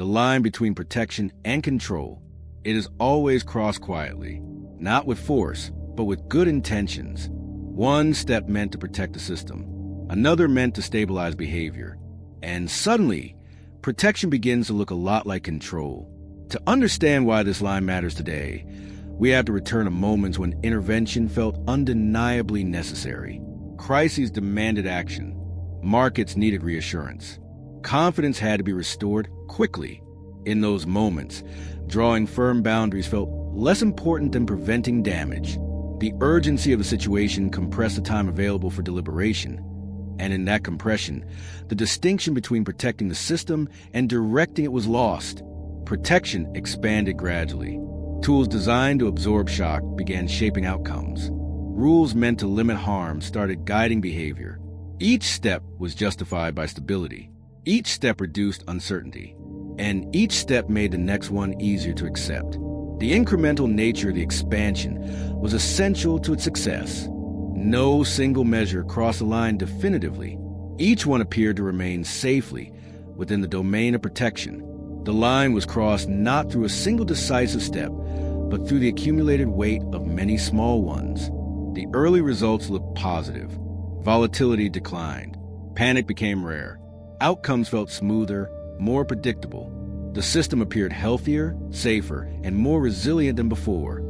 the line between protection and control. It is always crossed quietly, not with force, but with good intentions. One step meant to protect the system, another meant to stabilize behavior. And suddenly, protection begins to look a lot like control. To understand why this line matters today, we have to return to moments when intervention felt undeniably necessary. Crises demanded action. Markets needed reassurance. Confidence had to be restored quickly. In those moments, drawing firm boundaries felt less important than preventing damage. The urgency of the situation compressed the time available for deliberation. And in that compression, the distinction between protecting the system and directing it was lost. Protection expanded gradually. Tools designed to absorb shock began shaping outcomes. Rules meant to limit harm started guiding behavior. Each step was justified by stability. Each step reduced uncertainty. And each step made the next one easier to accept. The incremental nature of the expansion was essential to its success. No single measure crossed the line definitively. Each one appeared to remain safely within the domain of protection. The line was crossed not through a single decisive step, but through the accumulated weight of many small ones. The early results looked positive. Volatility declined. Panic became rare. Outcomes felt smoother, more predictable. The system appeared healthier, safer, and more resilient than before.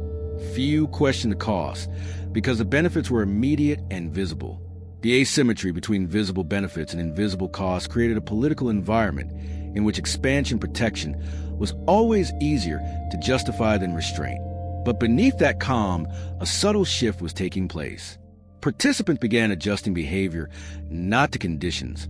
Few questioned the cost, because the benefits were immediate and visible. The asymmetry between visible benefits and invisible costs created a political environment in which expansion protection was always easier to justify than restraint. But beneath that calm, a subtle shift was taking place. Participants began adjusting behavior not to conditions,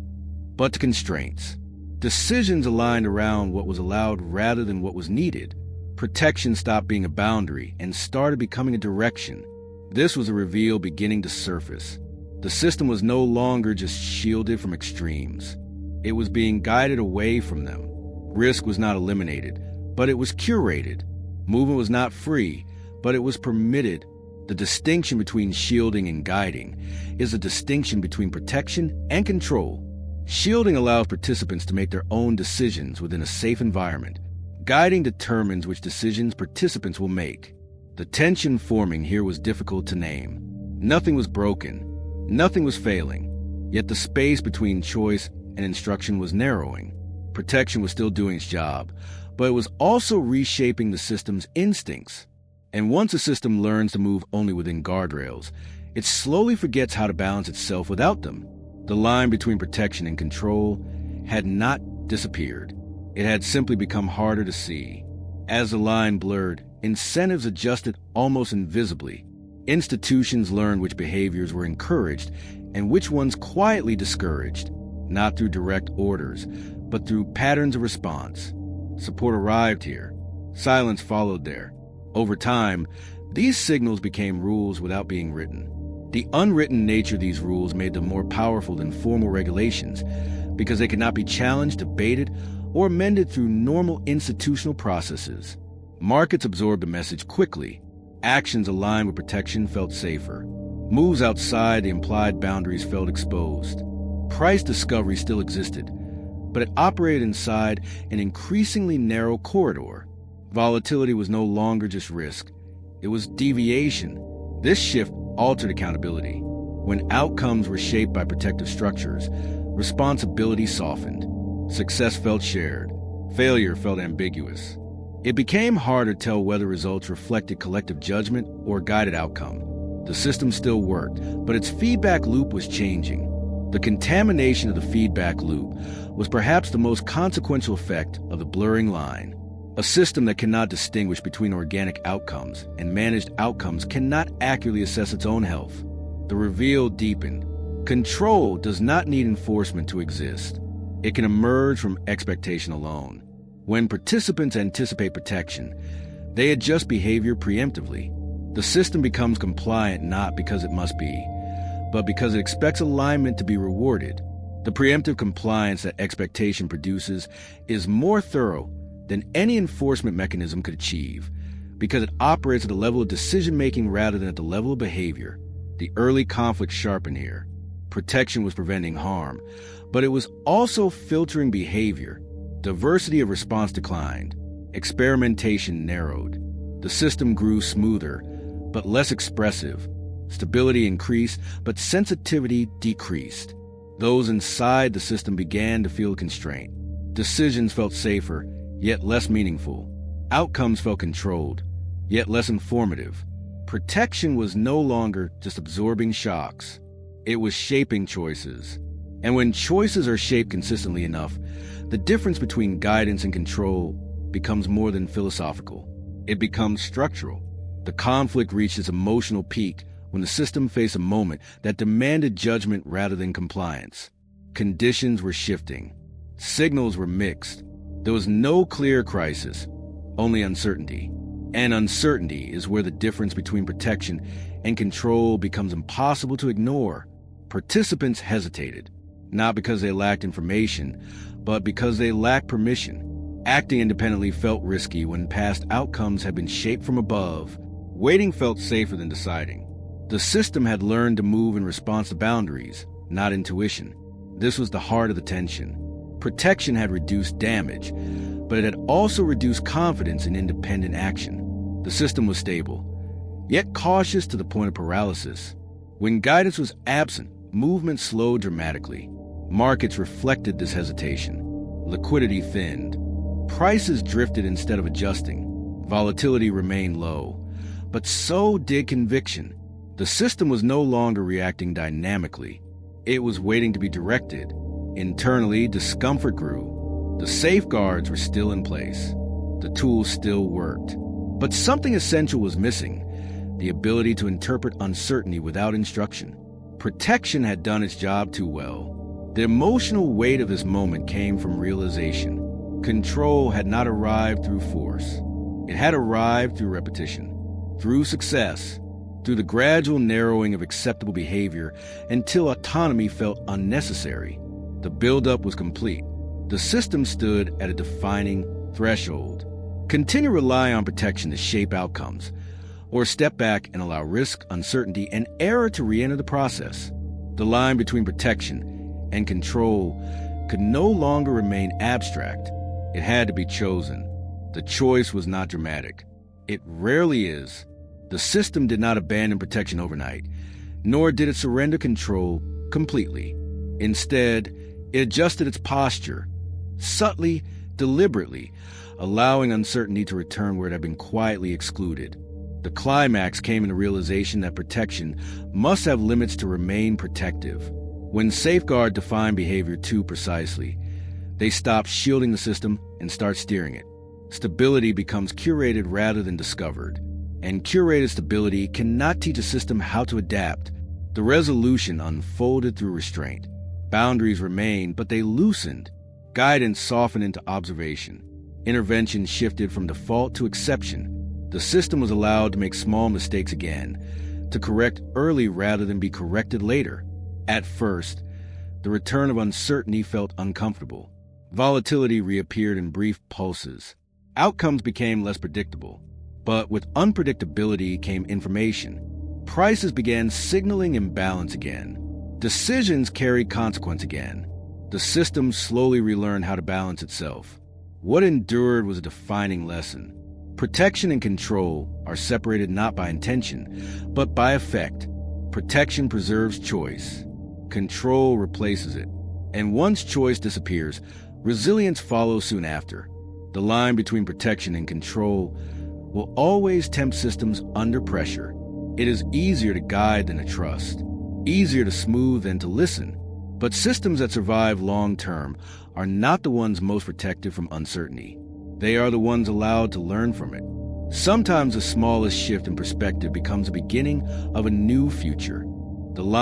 but to constraints. Decisions aligned around what was allowed rather than what was needed. Protection stopped being a boundary and started becoming a direction. This was a reveal beginning to surface. The system was no longer just shielded from extremes. It was being guided away from them. Risk was not eliminated, but it was curated. Movement was not free, but it was permitted. The distinction between shielding and guiding is a distinction between protection and control. Shielding allows participants to make their own decisions within a safe environment. Guiding determines which decisions participants will make. The tension forming here was difficult to name. Nothing was broken. Nothing was failing. Yet the space between choice and instruction was narrowing. Protection was still doing its job, but it was also reshaping the system's instincts. And once a system learns to move only within guardrails, it slowly forgets how to balance itself without them. The line between protection and control had not disappeared. It had simply become harder to see. As the line blurred, incentives adjusted almost invisibly. Institutions learned which behaviors were encouraged and which ones quietly discouraged, not through direct orders, but through patterns of response. Support arrived here. Silence followed there. Over time, these signals became rules without being written. The unwritten nature of these rules made them more powerful than formal regulations because they could not be challenged, debated, or amended through normal institutional processes. Markets absorbed the message quickly. Actions aligned with protection felt safer. Moves outside the implied boundaries felt exposed. Price discovery still existed, but it operated inside an increasingly narrow corridor. Volatility was no longer just risk. It was deviation. This shift altered accountability. When outcomes were shaped by protective structures, responsibility softened. Success felt shared. Failure felt ambiguous. It became harder to tell whether results reflected collective judgment or guided outcome. The system still worked, but its feedback loop was changing. The contamination of the feedback loop was perhaps the most consequential effect of the blurring line. A system that cannot distinguish between organic outcomes and managed outcomes cannot accurately assess its own health. The reveal deepened. Control does not need enforcement to exist. It can emerge from expectation alone. When participants anticipate protection, they adjust behavior preemptively. The system becomes compliant not because it must be, but because it expects alignment to be rewarded. The preemptive compliance that expectation produces is more thorough than any enforcement mechanism could achieve, because it operates at a level of decision-making rather than at the level of behavior. The early conflict sharpened here. Protection was preventing harm, but it was also filtering behavior. Diversity of response declined. Experimentation narrowed. The system grew smoother, but less expressive. Stability increased, but sensitivity decreased. Those inside the system began to feel constraint. Decisions felt safer, yet less meaningful. Outcomes felt controlled, yet less informative. Protection was no longer just absorbing shocks. It was shaping choices. And when choices are shaped consistently enough, the difference between guidance and control becomes more than philosophical. It becomes structural. The conflict reached its emotional peak when the system faced a moment that demanded judgment rather than compliance. Conditions were shifting. Signals were mixed. There was no clear crisis, only uncertainty. And uncertainty is where the difference between protection and control becomes impossible to ignore. Participants hesitated, not because they lacked information, but because they lacked permission. Acting independently felt risky when past outcomes had been shaped from above. Waiting felt safer than deciding. The system had learned to move in response to boundaries, not intuition. This was the heart of the tension. Protection had reduced damage, but it had also reduced confidence in independent action. The system was stable, yet cautious to the point of paralysis. When guidance was absent, movement slowed dramatically. Markets reflected this hesitation. Liquidity thinned. Prices drifted instead of adjusting. Volatility remained low, but so did conviction. The system was no longer reacting dynamically. It was waiting to be directed. Internally, discomfort grew. The safeguards were still in place. The tools still worked. But something essential was missing: the ability to interpret uncertainty without instruction. Protection had done its job too well. The emotional weight of this moment came from realization. Control had not arrived through force. It had arrived through repetition, through success, through the gradual narrowing of acceptable behavior until autonomy felt unnecessary. The buildup was complete. The system stood at a defining threshold. Continue to rely on protection to shape outcomes, or step back and allow risk, uncertainty, and error to re-enter the process. The line between protection and control could no longer remain abstract. It had to be chosen. The choice was not dramatic. It rarely is. The system did not abandon protection overnight, nor did it surrender control completely. Instead, it adjusted its posture, subtly, deliberately, allowing uncertainty to return where it had been quietly excluded. The climax came in the realization that protection must have limits to remain protective. When safeguards define behavior too precisely, they stop shielding the system and start steering it. Stability becomes curated rather than discovered, and curated stability cannot teach a system how to adapt. The resolution unfolded through restraint. Boundaries remained, but they loosened. Guidance softened into observation. Intervention shifted from default to exception. The system was allowed to make small mistakes again, to correct early rather than be corrected later. At first, the return of uncertainty felt uncomfortable. Volatility reappeared in brief pulses. Outcomes became less predictable. But with unpredictability came information. Prices began signaling imbalance again. Decisions carried consequence again. The system slowly relearned how to balance itself. What endured was a defining lesson. Protection and control are separated not by intention, but by effect. Protection preserves choice. Control replaces it. And once choice disappears, resilience follows soon after. The line between protection and control will always tempt systems under pressure. It is easier to guide than to trust, easier to smooth than to listen. But systems that survive long-term are not the ones most protected from uncertainty. They are the ones allowed to learn from it. Sometimes the smallest shift in perspective becomes the beginning of a new future. The line